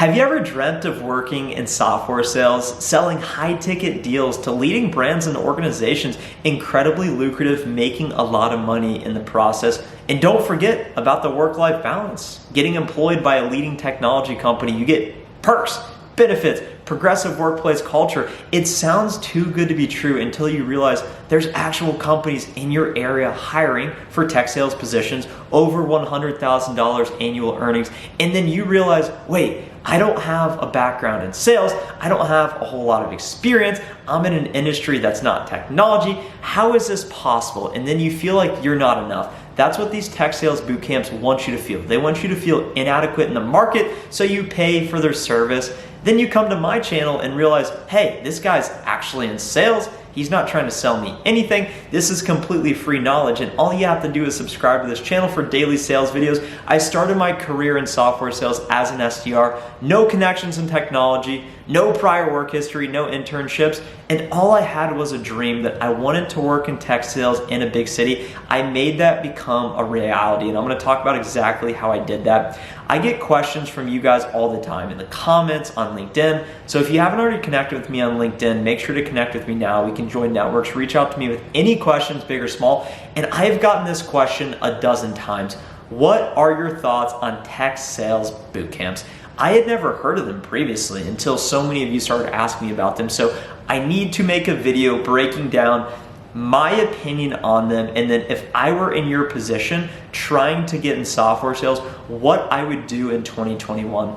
Have you ever dreamt of working in software sales, selling high-ticket deals to leading brands and organizations, incredibly lucrative, making a lot of money in the process? And don't forget about the work-life balance. Getting employed by a leading technology company, you get perks, benefits, progressive workplace culture. It sounds too good to be true until you realize there's actual companies in your area hiring for tech sales positions over $100,000 annual earnings. And then you realize, wait, I don't have a background in sales. I don't have a whole lot of experience. I'm in an industry that's not technology. How is this possible? And then you feel like you're not enough. That's what these tech sales boot camps want you to feel. They want you to feel inadequate in the market, so you pay for their service. Then you come to my channel and realize, hey, this guy's actually in sales. He's not trying to sell me anything. This is completely free knowledge, and all you have to do is subscribe to this channel for daily sales videos. I started my career in software sales as an SDR, no connections in technology, no prior work history, no internships, and all I had was a dream that I wanted to work in tech sales in a big city. I made that become a reality, and I'm gonna talk about exactly how I did that. I get questions from you guys all the time in the comments on LinkedIn. So if you haven't already connected with me on LinkedIn, make sure to connect with me now. We can join networks, reach out to me with any questions, big or small. And I've gotten this question a dozen times. What are your thoughts on tech sales boot camps? I had never heard of them previously until so many of you started asking me about them. So I need to make a video breaking down my opinion on them, and then if I were in your position trying to get in software sales, what I would do in 2021.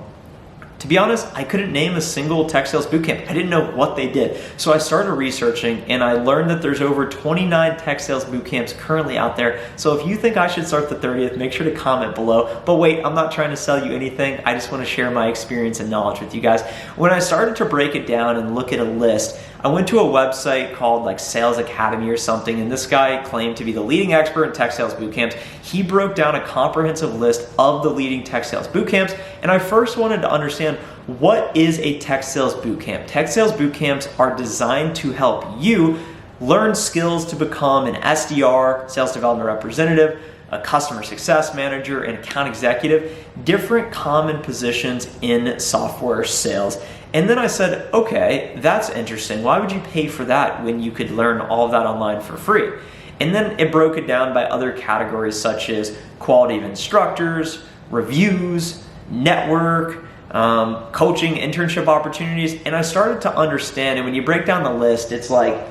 To be honest, I couldn't name a single tech sales bootcamp. I didn't know what they did. So I started researching, and I learned that there's over 29 tech sales bootcamps currently out there. So if you think I should start the 30th, make sure to comment below. But wait, I'm not trying to sell you anything. I just want to share my experience and knowledge with you guys. When I started to break it down and look at a list, I went to a website called like Sales Academy or something, and this guy claimed to be the leading expert in tech sales bootcamps. He broke down a comprehensive list of the leading tech sales bootcamps, and I first wanted to understand, what is a tech sales bootcamp? Tech sales bootcamps are designed to help you learn skills to become an SDR, sales development representative, a customer success manager, an account executive, different common positions in software sales. And then I said, okay, that's interesting. Why would you pay for that when you could learn all of that online for free? And then it broke it down by other categories such as quality of instructors, reviews, network, coaching, internship opportunities. And I started to understand, and when you break down the list, it's like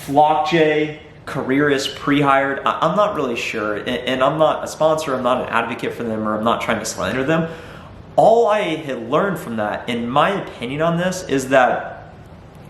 Flockjay, Careerist, Prehired. I'm not really sure, and I'm not a sponsor, I'm not an advocate for them, or I'm not trying to slander them. All I had learned from that, in my opinion on this, is that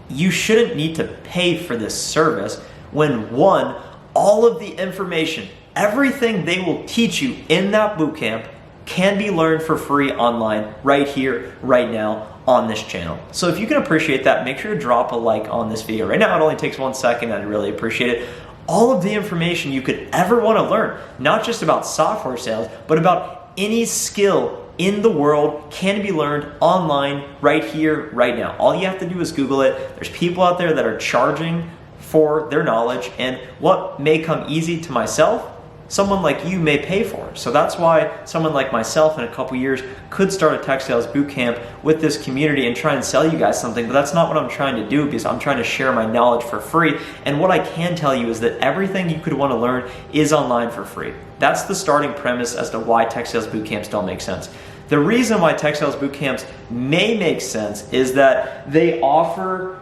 you shouldn't need to pay for this service when, one, all of the information, everything they will teach you in that bootcamp can be learned for free online right here, right now on this channel. So if you can appreciate that, make sure to drop a like on this video. Right now it only takes 1 second, I'd really appreciate it. All of the information you could ever want to learn, not just about software sales, but about any skill in the world can be learned online right here, right now. All you have to do is Google it. There's people out there that are charging for their knowledge, and what may come easy to myself, someone like you may pay for. So that's why someone like myself in a couple years could start a tech sales bootcamp with this community and try and sell you guys something, but that's not what I'm trying to do, because I'm trying to share my knowledge for free. And what I can tell you is that everything you could want to learn is online for free. That's the starting premise as to why tech sales bootcamps don't make sense. The reason why tech sales bootcamps may make sense is that they offer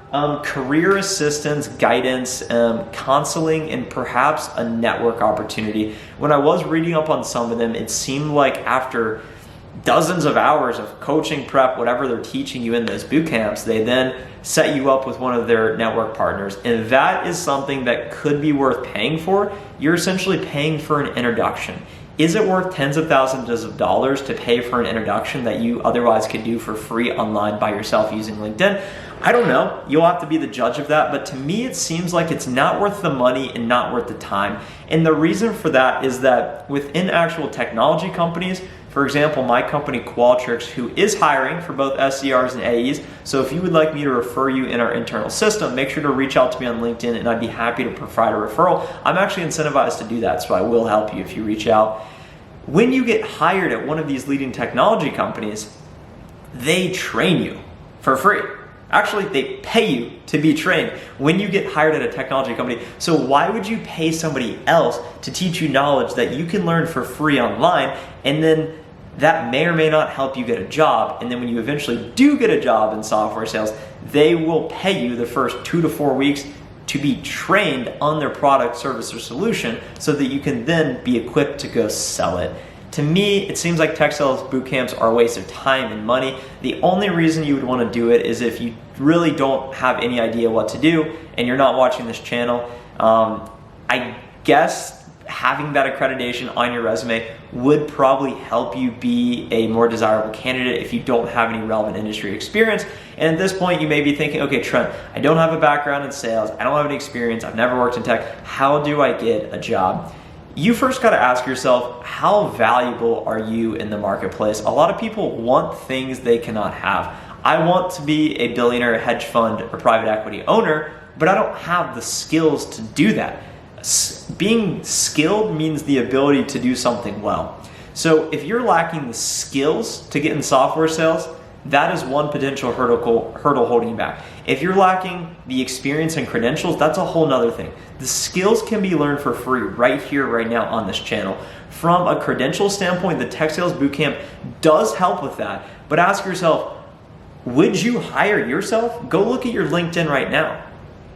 career assistance, guidance, counseling, and perhaps a network opportunity. When I was reading up on some of them, it seemed like after dozens of hours of coaching, prep, whatever they're teaching you in those boot camps, they then set you up with one of their network partners. And that is something that could be worth paying for. You're essentially paying for an introduction. Is it worth tens of thousands of dollars to pay for an introduction that you otherwise could do for free online by yourself using LinkedIn? I don't know. You'll have to be the judge of that. But to me, it seems like it's not worth the money and not worth the time. And the reason for that is that within actual technology companies, for example, my company Qualtrics, who is hiring for both SDRs and AEs, so if you would like me to refer you in our internal system, make sure to reach out to me on LinkedIn and I'd be happy to provide a referral. I'm actually incentivized to do that, so I will help you if you reach out. When you get hired at one of these leading technology companies, they train you for free. Actually, they pay you to be trained when you get hired at a technology company. So why would you pay somebody else to teach you knowledge that you can learn for free online, and then that may or may not help you get a job, and then when you eventually do get a job in software sales, they will pay you the first 2 to 4 weeks to be trained on their product, service, or solution so that you can then be equipped to go sell it. To me, it seems like tech sales boot camps are a waste of time and money. The only reason you would want to do it is if you really don't have any idea what to do and you're not watching this channel. I guess having that accreditation on your resume would probably help you be a more desirable candidate if you don't have any relevant industry experience. And at this point, you may be thinking, okay, Trent, I don't have a background in sales. I don't have any experience. I've never worked in tech. How do I get a job? You first got to ask yourself, how valuable are you in the marketplace? A lot of people want things they cannot have. I want to be a billionaire hedge fund or private equity owner, but I don't have the skills to do that. Being skilled means the ability to do something well. So if you're lacking the skills to get in software sales, that is one potential hurdle holding you back. If you're lacking the experience and credentials, that's a whole nother thing. The skills can be learned for free right here, right now on this channel. From a credential standpoint, the Tech Sales Bootcamp does help with that, but ask yourself, would you hire yourself? Go look at your LinkedIn right now.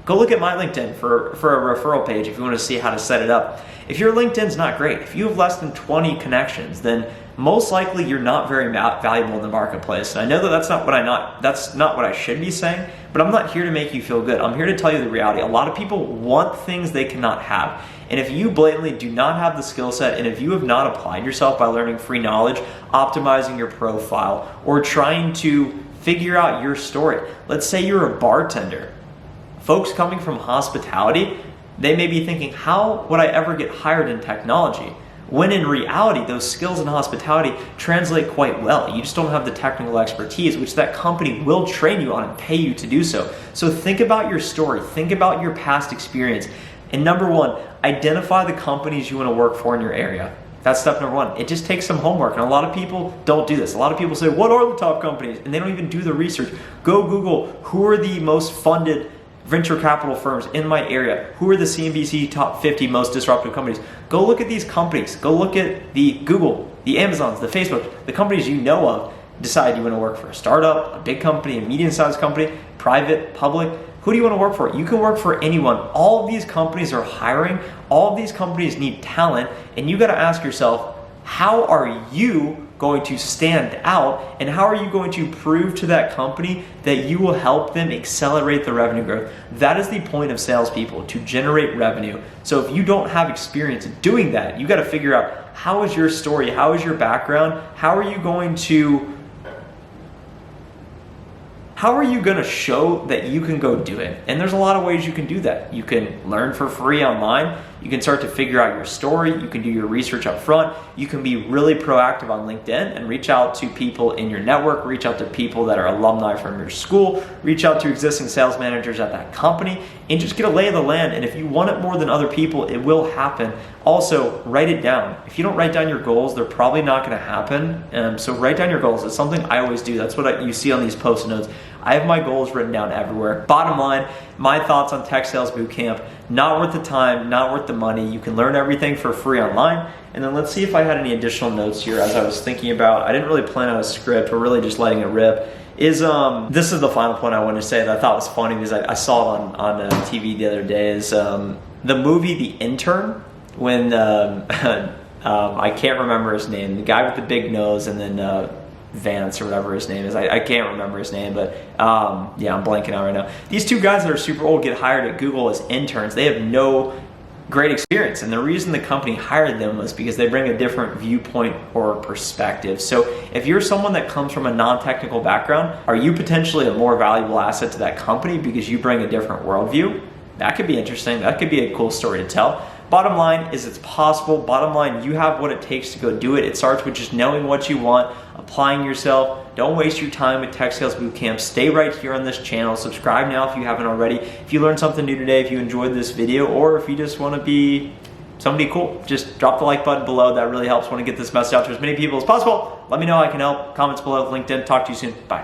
Go look at my LinkedIn for a referral page if you want to see how to set it up. If your LinkedIn's not great, if you have less than 20 connections, then most likely you're not very valuable in the marketplace. And I know that that's not what I should be saying, but I'm not here to make you feel good. I'm here to tell you the reality. A lot of people want things they cannot have. And if you blatantly do not have the skill set, and if you have not applied yourself by learning free knowledge, optimizing your profile, or trying to figure out your story, let's say you're a bartender. Folks coming from hospitality, they may be thinking, how would I ever get hired in technology? When in reality, those skills in hospitality translate quite well. You just don't have the technical expertise, which that company will train you on and pay you to do so. So think about your story, think about your past experience. And number one, identify the companies you want to work for in your area. That's step number one. It just takes some homework, and a lot of people don't do this. A lot of people say, what are the top companies? And they don't even do the research. Go Google, who are the most funded venture capital firms in my area? Who are the CNBC top 50 most disruptive companies? Go look at these companies. Go look at the Google, the Amazons, the Facebook, the companies you know of. Decide you want to work for a startup, a big company, a medium-sized company, private, public. Who do you want to work for? You can work for anyone. All of these companies are hiring. All of these companies need talent, and you got to ask yourself, how are you going to stand out, and how are you going to prove to that company that you will help them accelerate the revenue growth? That is the point of salespeople, to generate revenue. So if you don't have experience doing that, you got to figure out, how is your story, how is your background, how are you going to show that you can go do it? And there's a lot of ways you can do that. You can learn for free online. You can start to figure out your story. You can do your research up front. You can be really proactive on LinkedIn and reach out to people in your network, reach out to people that are alumni from your school, reach out to existing sales managers at that company, and just get a lay of the land. And if you want it more than other people, it will happen. Also, write it down. If you don't write down your goals, they're probably not going to happen. So write down your goals. It's something I always do. That's what you see on these post-it notes. I have my goals written down everywhere. Bottom line, my thoughts on Tech Sales Bootcamp: not worth the time, not worth the money. You can learn everything for free online. And then let's see if I had any additional notes here as I was thinking about. I didn't really plan out a script. We're really just letting it rip. This is the final point I wanted to say that I thought was funny because I saw it on TV the other day. Is the movie The Intern, when I can't remember his name, the guy with the big nose, and then Vance or whatever his name is. I can't remember his name, but yeah, I'm blanking out right now. These two guys that are super old get hired at Google as interns. They have no great experience, and the reason the company hired them was because they bring a different viewpoint or perspective. So if you're someone that comes from a non-technical background, are you potentially a more valuable asset to that company because you bring a different worldview? That could be interesting. That could be a cool story to tell. Bottom line is, it's possible. Bottom line, you have what it takes to go do it. It starts with just knowing what you want, applying yourself. Don't waste your time with Tech Sales Bootcamp. Stay right here on this channel. Subscribe now if you haven't already. If you learned something new today, if you enjoyed this video, or if you just want to be somebody cool, just drop the like button below. That really helps. Want to get this message out to as many people as possible. Let me know how I can help. Comments below, LinkedIn. Talk to you soon. Bye.